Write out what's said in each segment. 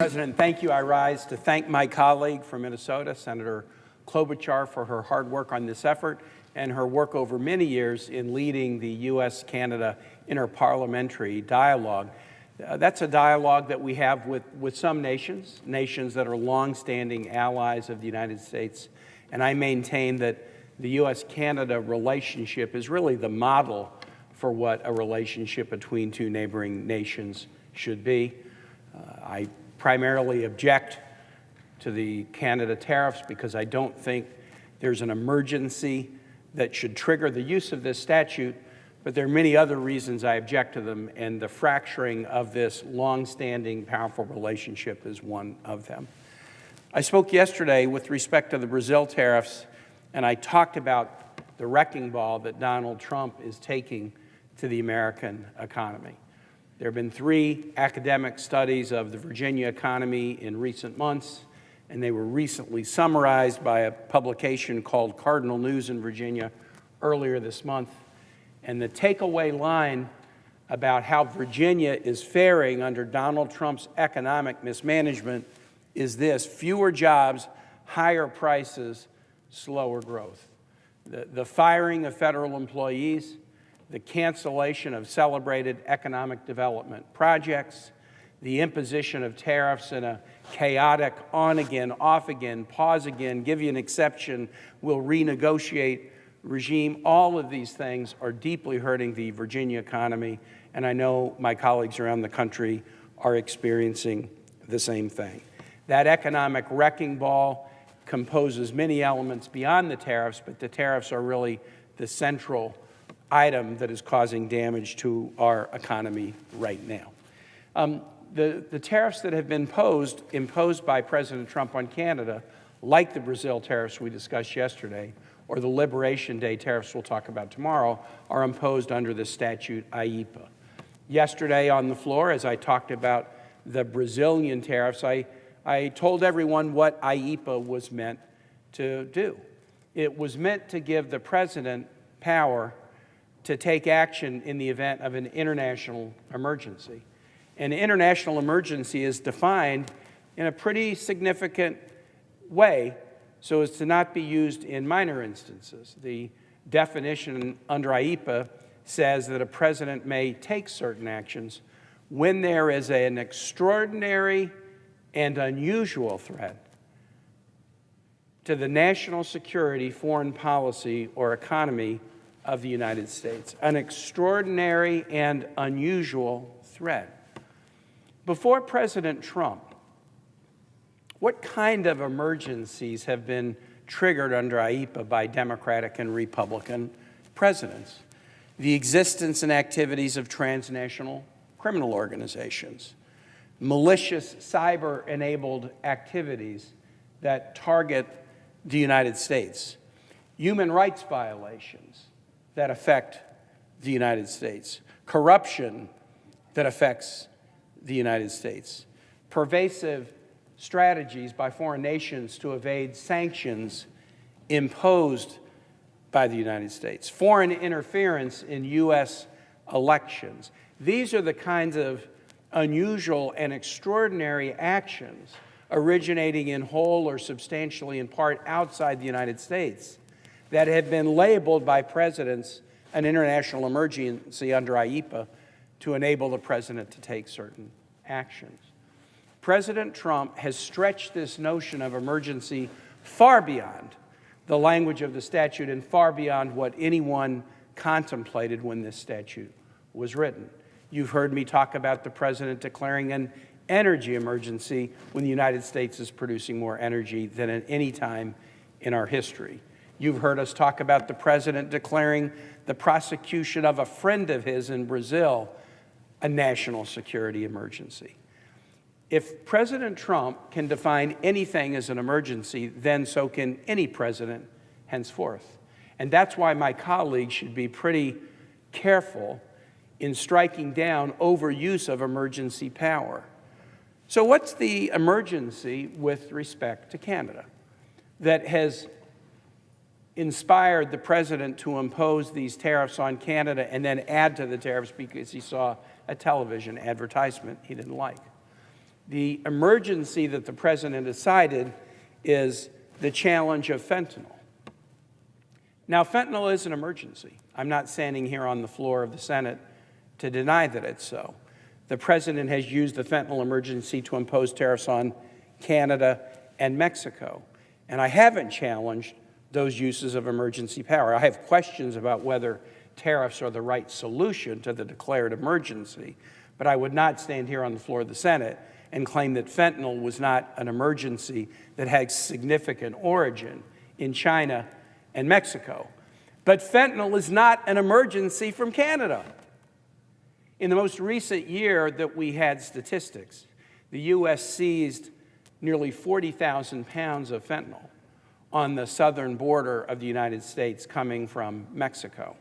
President, thank you. I rise to thank my colleague from Minnesota, Senator Klobuchar, for her hard work on this effort and her work over many years in leading the U.S.-Canada interparliamentary dialogue. That's a dialogue that we have with some nations that are longstanding allies of the United States. And I maintain that the U.S.-Canada relationship is really the model for what a relationship between two neighboring nations should be. I primarily object to the Canada tariffs because I don't think there's an emergency that should trigger the use of this statute, but there are many other reasons I object to them, and the fracturing of this long-standing, powerful relationship is one of them. I spoke yesterday with respect to the Brazil tariffs, and I talked about the wrecking ball that Donald Trump is taking to the American economy. There have been 3 academic studies of the Virginia economy in recent months, and they were recently summarized by a publication called Cardinal News in Virginia earlier this month. And the takeaway line about how Virginia is faring under Donald Trump's economic mismanagement is this: fewer jobs, higher prices, slower growth. The firing of federal employees, the cancellation of celebrated economic development projects, the imposition of tariffs in a chaotic on again, off again, pause again, give you an exception, we'll renegotiate regime. All of these things are deeply hurting the Virginia economy, and I know my colleagues around the country are experiencing the same thing. That economic wrecking ball composes many elements beyond the tariffs, but the tariffs are really the central item that is causing damage to our economy right now. The tariffs that have been imposed by President Trump on Canada, like the Brazil tariffs we discussed yesterday, or the Liberation Day tariffs we'll talk about tomorrow, are imposed under the statute IEEPA. Yesterday on the floor, as I talked about the Brazilian tariffs, I told everyone what IEEPA was meant to do. It was meant to give the president power to take action in the event of an international emergency. An international emergency is defined in a pretty significant way so as to not be used in minor instances. The definition under IEEPA says that a president may take certain actions when there is an extraordinary and unusual threat to the national security, foreign policy, or economy of the United States. An extraordinary and unusual threat. Before President Trump, what kind of emergencies have been triggered under IEEPA by Democratic and Republican presidents? The existence and activities of transnational criminal organizations, malicious cyber-enabled activities that target the United States, human rights violations that affect the United States, corruption that affects the United States, pervasive strategies by foreign nations to evade sanctions imposed by the United States, foreign interference in U.S. elections. These are the kinds of unusual and extraordinary actions originating in whole or substantially in part outside the United States that have been labeled by presidents an international emergency under IEEPA to enable the president to take certain actions. President Trump has stretched this notion of emergency far beyond the language of the statute and far beyond what anyone contemplated when this statute was written. You've heard me talk about the president declaring an energy emergency when the United States is producing more energy than at any time in our history. You've heard us talk about the president declaring the prosecution of a friend of his in Brazil a national security emergency. If President Trump can define anything as an emergency, then so can any president henceforth. And that's why my colleagues should be pretty careful in striking down overuse of emergency power. So what's the emergency with respect to Canada that has inspired the president to impose these tariffs on Canada and then add to the tariffs because he saw a television advertisement he didn't like? The emergency that the president has cited is the challenge of fentanyl. Now, fentanyl is an emergency. I'm not standing here on the floor of the Senate to deny that it's so. The president has used the fentanyl emergency to impose tariffs on Canada and Mexico. And I haven't challenged those uses of emergency power. I have questions about whether tariffs are the right solution to the declared emergency, but I would not stand here on the floor of the Senate and claim that fentanyl was not an emergency that had significant origin in China and Mexico. But fentanyl is not an emergency from Canada. In the most recent year that we had statistics, the U.S. seized nearly 40,000 pounds of fentanyl on the southern border of the United States coming from Mexico.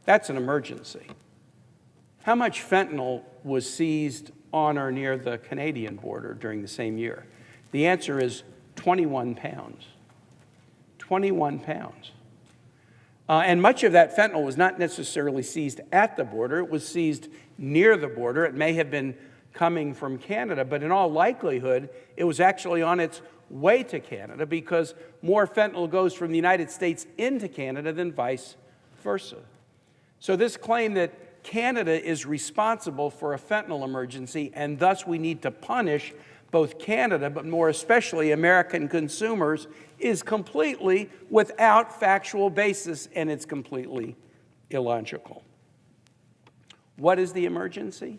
That's an emergency. How much fentanyl was seized on or near the Canadian border during the same year? The answer is 21 pounds. 21 pounds. And much of that fentanyl was not necessarily seized at the border. It was seized near the border. It may have been coming from Canada, but in all likelihood, it was actually on its way to Canada because more fentanyl goes from the United States into Canada than vice versa. So this claim that Canada is responsible for a fentanyl emergency and thus we need to punish both Canada, but more especially American consumers, is completely without factual basis and it's completely illogical. What is the emergency?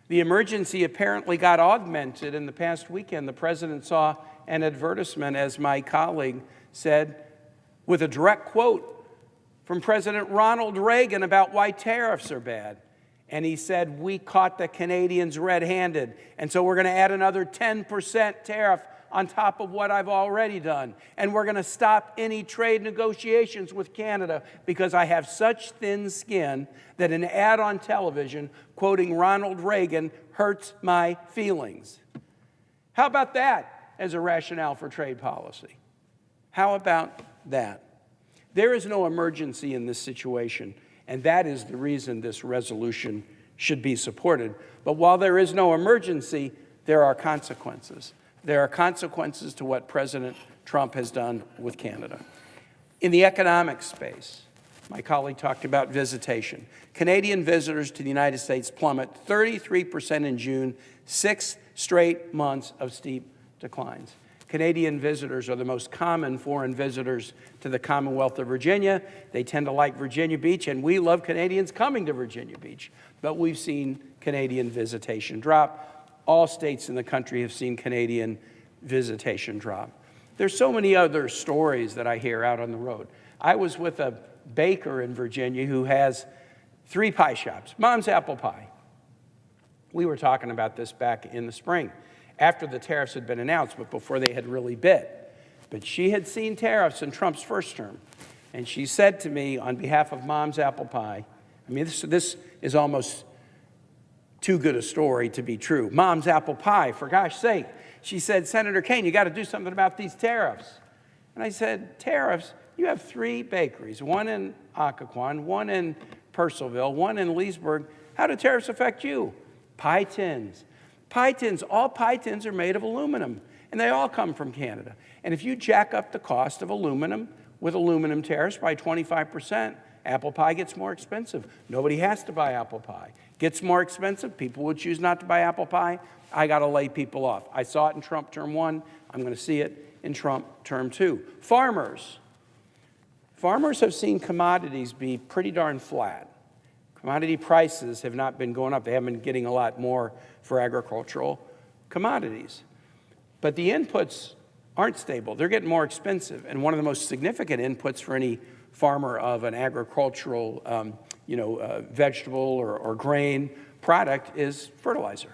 The emergency apparently got augmented in the past weekend. The president saw an advertisement, as my colleague said, with a direct quote from President Ronald Reagan about why tariffs are bad. And he said, we caught the Canadians red-handed, and so we're going to add another 10% tariff on top of what I've already done. And we're going to stop any trade negotiations with Canada because I have such thin skin that an ad on television quoting Ronald Reagan hurts my feelings. How about that as a rationale for trade policy? How about that? There is no emergency in this situation, and that is the reason this resolution should be supported. But while there is no emergency, there are consequences. There are consequences to what President Trump has done with Canada. In the economic space, my colleague talked about visitation. Canadian visitors to the United States plummet 33% in June, 6 straight months of steep declines. Canadian visitors are the most common foreign visitors to the Commonwealth of Virginia. They tend to like Virginia Beach, and we love Canadians coming to Virginia Beach. But we've seen Canadian visitation drop. All states in the country have seen Canadian visitation drop. There's so many other stories that I hear out on the road. I was with a baker in Virginia who has 3 pie shops, Mom's Apple Pie. We were talking about this back in the spring, after the tariffs had been announced, but before they had really bit. But she had seen tariffs in Trump's first term, and she said to me on behalf of Mom's Apple Pie, I mean, this is almost too good a story to be true. Mom's Apple Pie, for gosh sake. She said, Senator Kaine, you got to do something about these tariffs. And I said, tariffs? You have 3 bakeries, one in Occoquan, one in Purcellville, one in Leesburg. How do tariffs affect you? Pie tins. Pie tins, all pie tins are made of aluminum, and they all come from Canada. And if you jack up the cost of aluminum with aluminum tariffs by 25%, apple pie gets more expensive. Nobody has to buy apple pie. Gets more expensive, people would choose not to buy apple pie. I got to lay people off. I saw it in Trump term 1. I'm going to see it in Trump term 2. Farmers. Farmers have seen commodities be pretty darn flat. Commodity prices have not been going up. They haven't been getting a lot more for agricultural commodities. But the inputs aren't stable. They're getting more expensive. And one of the most significant inputs for any farmer of an agricultural vegetable or grain product is fertilizer.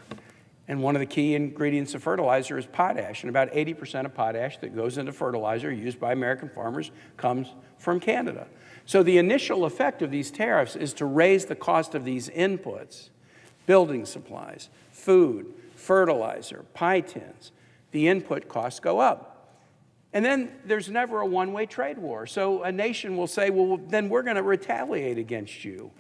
And one of the key ingredients of fertilizer is potash. And about 80% of potash that goes into fertilizer used by American farmers comes from Canada. So the initial effect of these tariffs is to raise the cost of these inputs, building supplies, food, fertilizer, pie tins. The input costs go up. And then there's never a one-way trade war. So a nation will say, well, then we're going to retaliate against you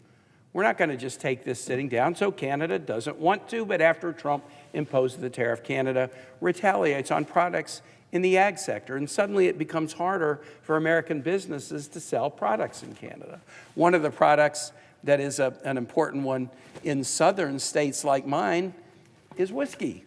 We're not going to just take this sitting down, so Canada doesn't want to, but after Trump imposed the tariff, Canada retaliates on products in the ag sector, and suddenly it becomes harder for American businesses to sell products in Canada. One of the products that is an important one in southern states like mine is whiskey.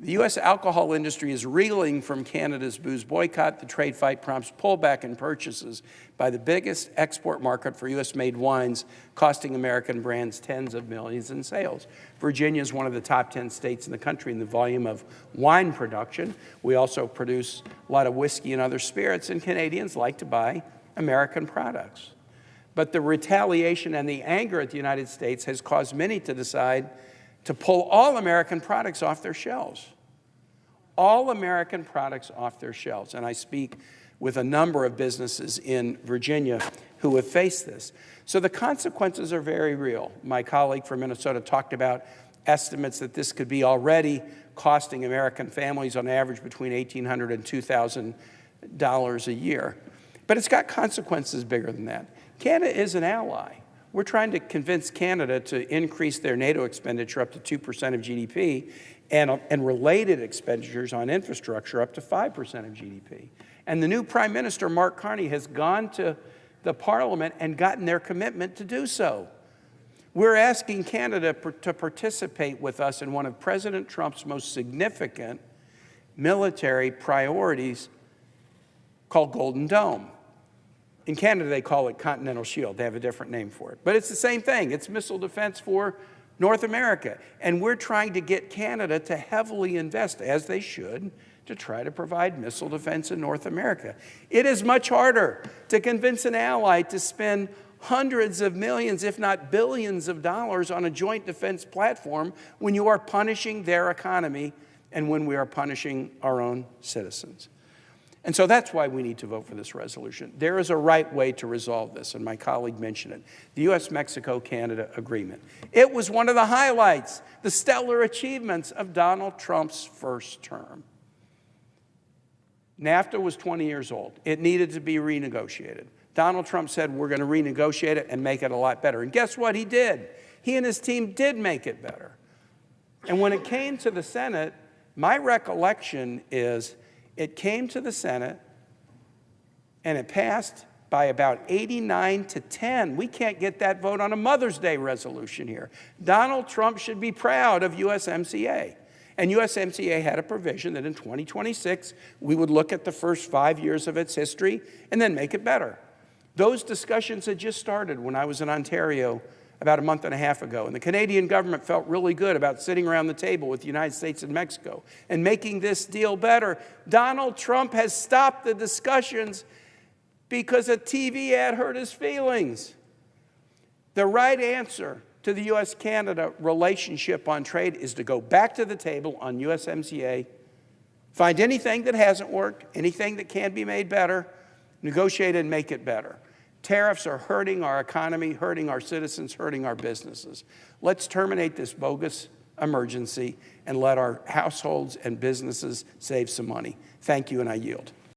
The U.S. alcohol industry is reeling from Canada's booze boycott. The trade fight prompts pullback in purchases by the biggest export market for U.S.-made wines, costing American brands tens of millions in sales. Virginia is one of the top 10 states in the country in the volume of wine production. We also produce a lot of whiskey and other spirits, and Canadians like to buy American products. But the retaliation and the anger at the United States has caused many to decide to pull all American products off their shelves. All American products off their shelves. And I speak with a number of businesses in Virginia who have faced this. So the consequences are very real. My colleague from Minnesota talked about estimates that this could be already costing American families on average between $1,800 and $2,000 a year. But it's got consequences bigger than that. Canada is an ally. We're trying to convince Canada to increase their NATO expenditure up to 2% of GDP and related expenditures on infrastructure up to 5% of GDP. And the new Prime Minister, Mark Carney, has gone to the Parliament and gotten their commitment to do so. We're asking Canada to participate with us in one of President Trump's most significant military priorities called Golden Dome. In Canada, they call it Continental Shield. They have a different name for it. But it's the same thing. It's missile defense for North America. And we're trying to get Canada to heavily invest, as they should, to try to provide missile defense in North America. It is much harder to convince an ally to spend hundreds of millions, if not billions of dollars on a joint defense platform when you are punishing their economy and when we are punishing our own citizens. And so that's why we need to vote for this resolution. There is a right way to resolve this, and my colleague mentioned it. The U.S.-Mexico-Canada agreement. It was one of the highlights, the stellar achievements of Donald Trump's first term. NAFTA was 20 years old. It needed to be renegotiated. Donald Trump said, we're going to renegotiate it and make it a lot better. And guess what he did? He and his team did make it better. And when it came to the Senate, my recollection is it came to the Senate and it passed by about 89 to 10. We can't get that vote on a Mother's Day resolution here. Donald Trump should be proud of USMCA. And USMCA had a provision that in 2026, we would look at the first 5 years of its history and then make it better. Those discussions had just started when I was in Ontario about a month and a half ago. And the Canadian government felt really good about sitting around the table with the United States and Mexico and making this deal better. Donald Trump has stopped the discussions because a TV ad hurt his feelings. The right answer to the U.S.-Canada relationship on trade is to go back to the table on USMCA, find anything that hasn't worked, anything that can be made better, negotiate and make it better. Tariffs are hurting our economy, hurting our citizens, hurting our businesses. Let's terminate this bogus emergency and let our households and businesses save some money. Thank you, and I yield.